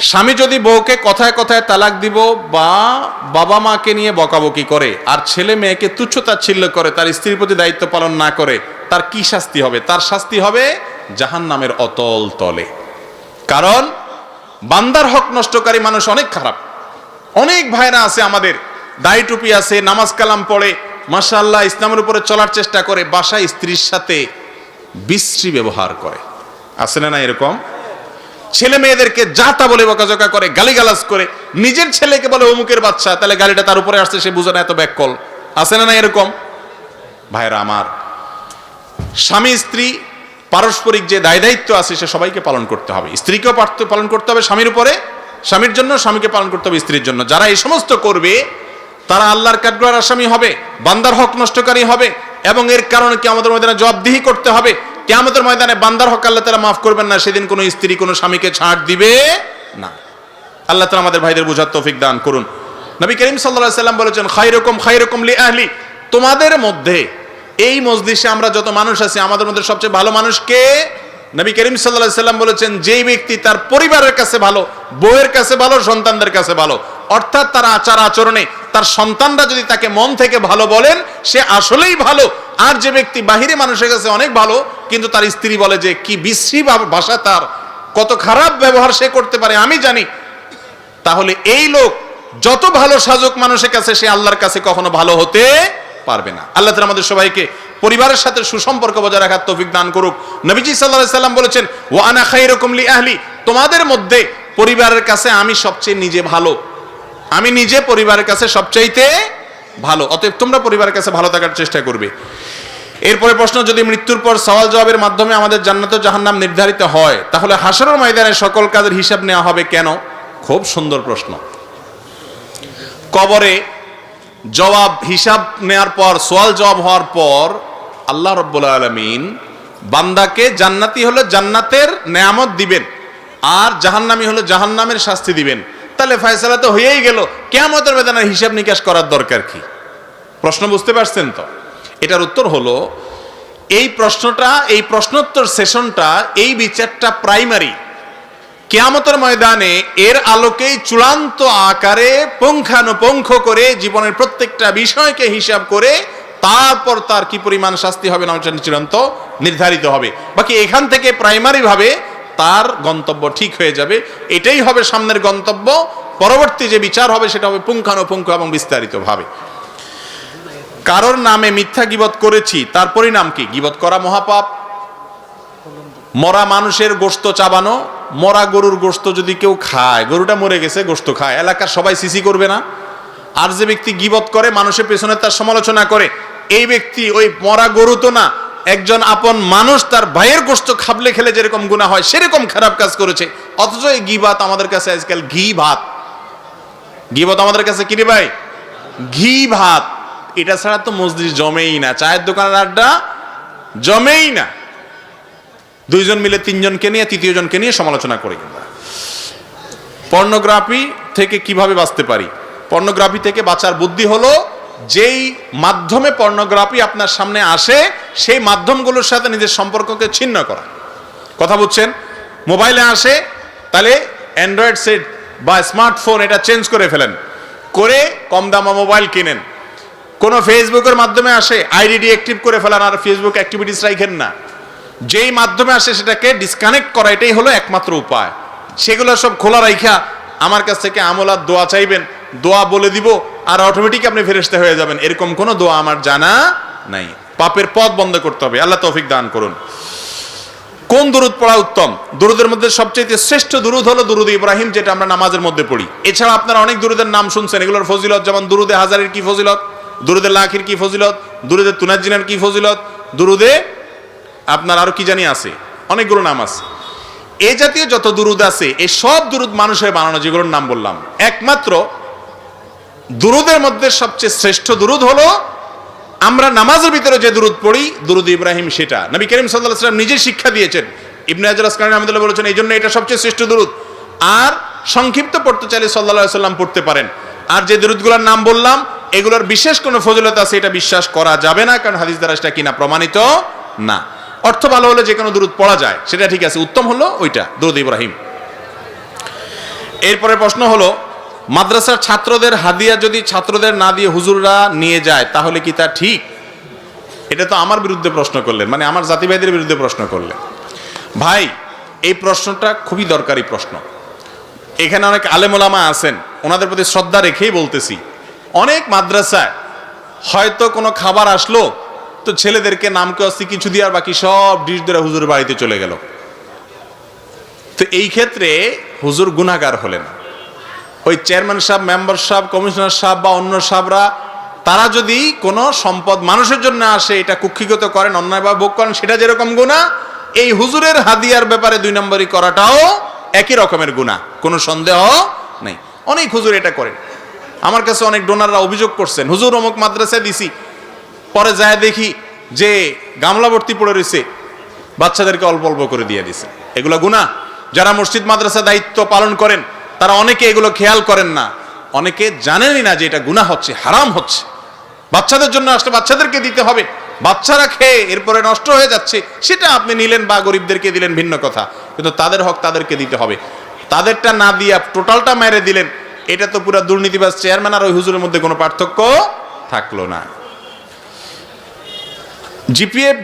স্বামী যদি বউকে কথায় কথায় তালাক দিব বা বাবা মাকে নিয়ে বকাবকি করে আর ছেলে মেয়েকে তুচ্ছতাচ্ছিল্য করে, তার স্ত্রীর প্রতি দায়িত্ব পালন না করে, তার কি শাস্তি হবে? তার শাস্তি হবে জাহান্নামের অতল তলে। কারণ বান্দার হক নষ্টকারী মানুষ অনেক খারাপ। অনেক ভাইরা আছে আমাদের, দাড়ি টুপি আছে, নামাজ কালাম পড়ে, মাশাআল্লাহ ইসলামের উপরে চলার চেষ্টা করে, বাসায় স্ত্রীর সাথে বিশ্রী ব্যবহার করে। আছে না এরকম? ছেলে মেয়েদেরকে যা তা বলে বকাঝকা করে, গালিগালাজ করে, নিজের ছেলেকে বলে অমুকের বাচ্চা, তাহলে গালিটা তার উপরে আসছে, সে বুঝে না এত ব্যাককল। আছে না এরকম? ভাইরা আমার, স্বামী স্ত্রী পারস্পরিক যে দায় দায়িত্ব আছে সে সবাইকে পালন করতে হবে। স্ত্রীকেও পালন করতে হবে স্বামীর উপরে, স্বামীর জন্য, স্বামীকে পালন করতে হবে স্ত্রীর জন্য। যারা এই সমস্ত করবে তারা আল্লাহর কাঠগড়ার আসামি হবে, বান্দার হক নষ্টকারী হবে, এবং এর কারণে কিয়ামতের ময়দানে জবাবদিহি করতে হবে। কিয়ামতের ময়দানে বান্দার হক আল্লাহ তাআলা মাফ করবেন না। সেদিন কোনো স্ত্রী কোনো স্বামীকে ছাড় দিবে না। আল্লাহ তাআলা আমাদের ভাইদের বুঝার তৌফিক দান করুন। নবী করিম সাল্লাল্লাহু আলাইহি সাল্লাম বলেছেন, খায়রুকুম লি আহলি, তোমাদের মধ্যে, এই মজলিসে আমরা যত মানুষ আছি আমাদের মধ্যে সবচেয়ে ভালো মানুষ কে? নবী করিম সাল্লাল্লাহু আলাইহি সাল্লাম বলেছেন, যেই ব্যক্তি তার পরিবারের কাছে ভালো, বউয়ের কাছে ভালো, সন্তানদের কাছে ভালো, অর্থাৎ তার আচার আচরণে তার সন্তানরা যদি তাকে মন থেকে ভালো বলেন, সে আসলেই ভালো। আর যে ব্যক্তি বাহিরে মানুষের কাছে অনেক ভালো, কিন্তু তার স্ত্রী বলে যে কি বিশ্রী ভাষা, তার কত খারাপ ব্যবহার সে করতে পারে আমি জানি, তাহলে এই লোক যত ভালো সাজক মানুষের কাছে, সে আল্লাহর কাছে কখনো ভালো হতে পারবে না। আল্লাহ তাআলা আমাদের সবাইকে পরিবারের সাথে সুসম্পর্ক বজায় রাখার তৌফিক দান করুক। নবীজি সাল্লাল্লাহু আলাইহি সাল্লাম বলেছেন, ওয়া আনা খায়রুকুম লি আহলি, তোমাদের মধ্যে পরিবারের কাছে আমি সবচেয়ে নিজে ভালো, আমি নিজে পরিবারের কাছে সবচাইতে ভালো। অতএব তোমরা পরিবারের কাছে ভালো থাকার চেষ্টা করবে। এরপরে প্রশ্ন, যদি মৃত্যুর পর সওয়াল জবাবের মাধ্যমে আমাদের জান্নাত ও জাহান্নাম নির্ধারিত হয়, তাহলে হাশরের ময়দানে সকল কাজের হিসাব নেওয়া হবে কেন? খুব সুন্দর প্রশ্ন। কবরে জবাব হিসাব নেওয়ার পর, সওয়াল জবাব হওয়ার পর আল্লাহ রাব্বুল আলামিন বান্দাকে জান্নাতি হলে জান্নাতের নেয়ামত দিবেন, আর জাহান্নামী হলে জাহান্নামের শাস্তি দিবেন। তাহলে ফয়সালা তো হয়েই গেল, কিয়ামতের ময়দানে হিসাব নিকাশ করার দরকার কি? প্রশ্ন বুঝতে পারছেন তো? এটার উত্তর হলো, এই প্রশ্নটা, এই প্রশ্নোত্তর সেশনটা, এই বিচারটা প্রাইমারি। কিয়ামতের ময়দানে এর আলোকেই চূড়ান্ত আকারে পুঙ্খানুপুঙ্খ করে জীবনের প্রত্যেকটা বিষয়কে হিসাব করে তারপর তার কি পরিমাণ শাস্তি হবে না চূড়ান্ত নির্ধারিত হবে। বাকি এখান থেকে প্রাইমারি ভাবে তার গন্তব্য ঠিক হয়ে যাবে। এটাই হবে সামনের গন্তব্য। পরবর্তী যে বিচার হবে সেটা হবে পুঙ্খানুপুঙ্খ এবং বিস্তারিত ভাবে। কারোর নামে মিথ্যা গীবত করেছি, তার পরিণাম কি? গীবত করা মহাপাপ। মরা মানুষের গোশত চাবানো, মরা গরুর গোশত যদি কেউ খায়, গরুটা মরে গেছে, গোশত খায়, এলাকার সবাই সিসি করবে না? আর যে ব্যক্তি গীবত করে, মানুষের পেছনে তার সমালোচনা করে, এই ব্যক্তি ওই মরা গরু তো না, একজন আপন মানুষ তার ভাইয়ের গোশত খাবলে খেলে যেরকম গুনাহ হয় সেরকম খারাপ কাজ করেছে। অথচ এই গীবত আমাদের কাছে আজকাল ঘি ভাত। গীবত আমাদের কাছে কি রে ভাই? ঘি ভাত। এটা ছাড়া তো মজলিস জমেই না, চায়ের দোকানের আড্ডা জমেই না। দুইজন মিলে তিনজনকে নিয়ে, তৃতীয় জনকে নিয়ে সমালোচনা করি। পর্নোগ্রাফি থেকে কিভাবে বাঁচতে পারি? পর্নোগ্রাফি থেকে বাঁচার বুদ্ধি হলো, যেই মাধ্যমে পর্নোগ্রাফি আপনার সামনে আসে সেই মাধ্যমগুলোর সাথে নিজের সম্পর্ককে ছিন্ন করা। কথা বুঝছেন? মোবাইলে আসে, তাহলে অ্যান্ড্রয়েড সেট বা স্মার্টফোন এটা চেঞ্জ করে ফেলেন, করে কম দামা মোবাইল কিনেন। কোনো ফেসবুকের মাধ্যমে আসে, আইডি ডিঅ্যাক্টিভ করে ফেলেন, আর ফেসবুক অ্যাক্টিভিটিস রাখেন না। যেই মাধ্যমে আসে সেটাকে ডিসকানেক্ট করা, এটাই হলো একমাত্র উপায়। সেগুলো সব খোলা রাইখা আমার কাছ থেকে আমলাত দোয়া চাইবেন, দোয়া বলে দিব আর অটোমেটিক আপনি ফেরেশতা হয়ে যাবেন, এরকম কোনো দোয়া আমার জানা নাই। পাপের পথ বন্ধ করতে হবে। আল্লাহ তৌফিক দান করুন। কোন দুরূদ পড়া উত্তম? দুরূদের মধ্যে সবচেয়ে শ্রেষ্ঠ দুরূদ হলো দুরূদ ইব্রাহিম, যেটা আমরা নামাজের মধ্যে পড়ি। এছাড়া আপনারা অনেক দুরূদের নাম শুনছেন, এগুলোর ফজিলত, যেমন দুরূদে হাজারের কি ফজিলত, দুরূদে লাখের কি ফজিলত, দুরূদে তুনাজ্জিনার কি ফজিলত, দুরূদে আপনার আরো কি জানি আছে, অনেকগুলো নাম আছে। এই জাতীয় যত দুরূদ আছে, এই সব দুরূদ মানুষের বানানো, যেগুলোর নাম বললাম। একমাত্র দুরূদের মধ্যে সবচেয়ে শ্রেষ্ঠ দুরূদ হলো আমরা নামাজের ভিতরে যে দুরূদ পড়ি, দুরূদ ইব্রাহিম, সেটা নবী করিম সাল্লাল্লাহু আলাইহি ওয়াসাল্লাম নিজে শিক্ষা দিয়েছেন। ইবনে হাজার আসকালানী রাহমাতুল্লাহ বলেছেন, এই জন্য এটা সবচেয়ে শ্রেষ্ঠ দুরূদ। আর সংক্ষিপ্ত পড়তে চাইলে সাল্লাল্লাহু আলাইহি ওয়াসাল্লাম পড়তে পারেন। আর যে দুরূদগুলোর নাম বললাম, এগুলোর বিশেষ কোনো ফজিলত আছে এটা বিশ্বাস করা যাবে না, কারণ হাদিস দ্বারা সেটা কিনা প্রমাণিত না। অর্থ ভালো হলে যে কোনো দুরূদ পড়া যায়, সেটা ঠিক আছে। উত্তম হলো ওইটা, দুরূদ ইব্রাহিম। এরপরে প্রশ্ন হলো, মাদ্রাসার ছাত্রদের হাদিয়া যদি ছাত্রদের না দিয়ে হুজুররা নিয়ে যায় তাহলে কি তা ঠিক? এটা তো আমার বিরুদ্ধে প্রশ্ন করলেন, মানে আমার জাতি ভাইদের বিরুদ্ধে প্রশ্ন করলেন। ভাই, এই প্রশ্নটা খুবই দরকারি প্রশ্ন। এখানে অনেক আলেম ওলামা আছেন, ওনাদের প্রতি শ্রদ্ধা রেখেই বলতেছি। অনেক মাদ্রাসায় হয়তো কোনো খাবার আসলো, তো ছেলেদেরকে নামকে অস্তি কিছু দিয়ে আর বাকি সব ডিশ ধরে হুজুরের বাড়িতে চলে গেল। তো এই ক্ষেত্রে হুজুর গুনাহগার হলেন। ওই চেয়ারম্যান সাহেব, মেম্বার সাহেব, কমিশনার সাহেব বা অন্য সাহেবরা তারা যদি কোনো সম্পদ মানুষের জন্য আসে, এটা কুক্ষিগত করেন, অন্যায়ভাবে ভোগ করেন, সেটা যেরকম গুনাহ, এই হুজুরের হাদিয়ার ব্যাপারে 2 নম্বরই করাটাও একই রকমের গুনাহ, কোনো সন্দেহ নেই। অনেক হুজুর এটা করেন। আমার কাছে অনেক ডোনাররা অভিযোগ করছেন, হুজুর অমুক মাদ্রাসায় দিছি, পরে যায় দেখি যে গামলা ভর্তি পড়ে রয়েছে, বাচ্চাদেরকে অল্প অল্প করে দিয়ে দিছে। এগুলো গুনাহ। যারা মসজিদ মাদ্রাসা দায়িত্ব পালন করেন তারা অনেকে এগুলো খেয়াল করেন না, অনেকে জানেনই না যে এটা গুনাহ হচ্ছে, হারাম হচ্ছে। বাচ্চাদের জন্য আসলে বাচ্চাদেরকে দিতে হবে, বাচ্চারা খেয়ে এরপরে নষ্ট হয়ে যাচ্ছে, সেটা আপনি নিলেন বা গরিবদেরকে দিলেন ভিন্ন কথা, কিন্তু তাদের হক তাদেরকে দিতে হবে। তাদেরটা না দিয়ে টোটালটা মেরে দিলেন, এটা তো পুরো দুর্নীতিবাজ চেয়ারম্যান আর ওই হুজুরের মধ্যে কোনো পার্থক্য থাকলো না। জিপিএফ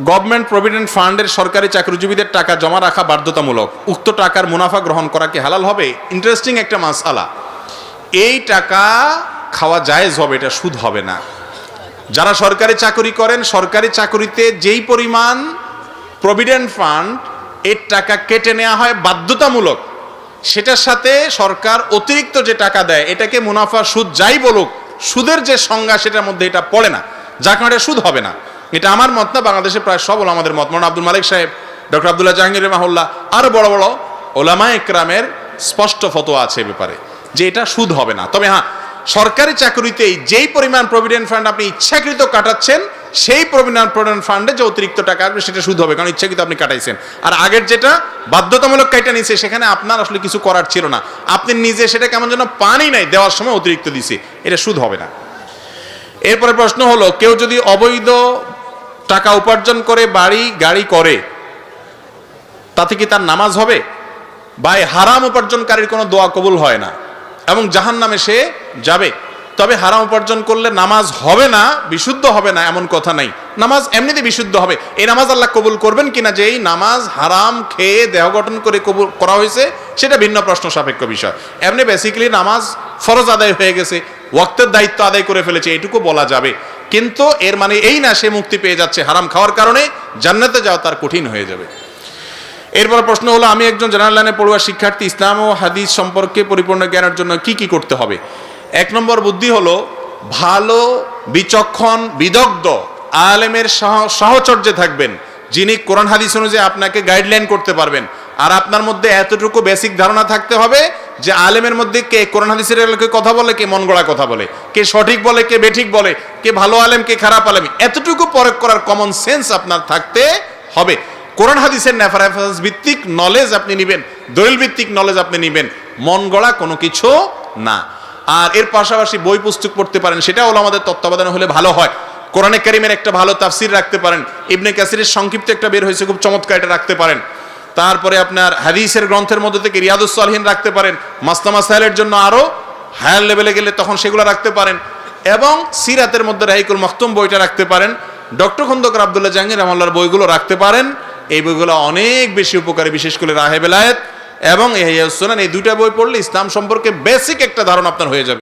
গভর্নমেন্ট প্রভিডেন্ট ফান্ডের সরকারি চাকরিজীবীদের টাকা জমা রাখা বাধ্যতামূলক, উক্ত টাকার মুনাফা গ্রহণ করা কি হালাল হবে? ইন্টারেস্টিং একটা মাসআলা। এই টাকা খাওয়া জায়েজ হবে, এটা সুদ হবে না। যারা সরকারি চাকরি করেন, সরকারি চাকরিতে যেই পরিমাণ প্রভিডেন্ট ফান্ড এর টাকা কেটে নেওয়া হয় বাধ্যতামূলক, সেটার সাথে সরকার অতিরিক্ত যে টাকা দেয় এটাকে মুনাফা সুদ যাই বলুক, সুদের যে সংজ্ঞা সেটার মধ্যে এটা পড়ে না, যার কারণে সুদ হবে না। এটা আমার মত না, বাংলাদেশে প্রায় সব ওলামাদের মত। মৌলানা আব্দুল মালিক সাহেব, ডক্টর আব্দুল্লাহ জাহাঙ্গীর রাহিমাহুল্লাহ, আরো বড় বড় ওলামা একরামের স্পষ্ট ফতোয়া আছে এ ব্যাপারে যে এটা সুদ হবে না। তবে হ্যাঁ, সরকারি চাকরিতেই যেই পরিমাণ প্রভিডেন্ট ফান্ড আপনি ইচ্ছাকৃত কাটাচ্ছেন, সেই প্রভিডেন্ট ফান্ডে যে অতিরিক্ত টাকা আসবে সেটা সুদ হবে, কারণ ইচ্ছাকৃত আপনি কাটাইছেন। আর আগের যেটা বাধ্যতামূলক কাটা নিছে, সেখানে আপনার আসলে কিছু করার ছিল না, আপনি নিজে সেটা কেমন যেন পানি নাই, দেওয়ার সময় অতিরিক্ত দিছে, এটা সুদ হবে না। এরপরে প্রশ্ন হলো, কেউ যদি অবৈধ টাকা উপার্জন করে বাড়ি গাড়ি করে তাতে কি তার নামাজ হবে? ভাই, হারাম উপার্জনকারীর কোনো দোয়া কবুল হয় না এবং জাহান্নামে সে যাবে। তবে হারাম উপার্জন করলে নামাজ হবে না, বিশুদ্ধ হবে না এমন কথা নাই, নামাজ এমনিতে বিশুদ্ধ হবে। এই নামাজ আল্লাহ কবুল করবেন কিনা, যে এই নামাজ হারাম খেয়ে দেহ গঠন করে কবুল করা হয়েছে, সেটা ভিন্ন প্রশ্ন সাপেক্ষ বিষয়। এমনি বেসিক্যালি নামাজ ফরজ আদায় হয়ে গেছে, ওয়াক্তের দায়িত্ব আদায় করে ফেলেছে, এটুকু বলা যাবে। কিন্তু এর মানে এই না সে মুক্তি পেয়ে যাচ্ছে, হারাম খাওয়ার কারণে জান্নাতে যাওয়া তার কঠিন হয়ে যাবে। এরপর প্রশ্ন হলো, আমি একজন জেনারেল লাইনে পড়ুয়া শিক্ষার্থী, ইসলাম ও হাদিস সম্পর্কে পরিপূর্ণ জ্ঞানের জন্য কি কি করতে হবে? 1 নম্বর বুদ্ধি হলো, ভালো বিচক্ষণ বিদগ্ধ আলেমের সাহচর্যে থাকবেন, যিনি কোরআন হাদিস অনুযায়ী আপনাকে গাইডলাইন করতে পারবেন। আর আপনার মধ্যে এতটুকু বেসিক ধারণা থাকতে হবে যে আলেমের মধ্যে কে কোরআন হাদিসের আলোকে কথা বলে, কে মন গড়া কথা বলে, কে সঠিক বলে, কে বেঠিক বলে, কে ভালো আলেম, কে খারাপ আলেম, এতটুকু পরখ করার কমন সেন্স আপনার থাকতে হবে। কোরআন হাদিসের রেফারেন্স ভিত্তিক নলেজ আপনি নেবেন, দলিল ভিত্তিক নলেজ আপনি নেবেন, মন গড়া কোনো কিছু না। আর এর পাশাপাশি বই পুস্তক পড়তে পারেন, সেটাও আমাদের তত্ত্বাবধানে হলে ভালো হয়। কোরআনে কারীমের একটা ভালো তাফসির রাখতে পারেন, ইবনে কাসিরের সংক্ষিপ্ত একটা বের হয়েছে খুব চমৎকার, এটা রাখতে পারেন। তারপরে আপনার হাদিসের গ্রন্থের মধ্যে থেকে রিয়াদুস সালিহিন রাখতে পারেন, মাসনা মাসাইলের জন্য আরো হায়ার লেভেলে গেলে তখন সেগুলো রাখতে পারেন, এবং সিরাতের মধ্যে রাহিকুল মাখতুম বইটা রাখতে পারেন, ডক্টর খন্দকার আব্দুল্লাহ জাহাঙ্গীর রাহিমাহুল্লাহর বইগুলো রাখতে পারেন। এই বইগুলো অনেক বেশি উপকারী, বিশেষ করে রাহে বেলায়েত এবং ইহয়া সুনান, এই 2টা বই পড়লে ইসলাম সম্পর্কে বেসিক একটা ধারণা আপনার হয়ে যাবে।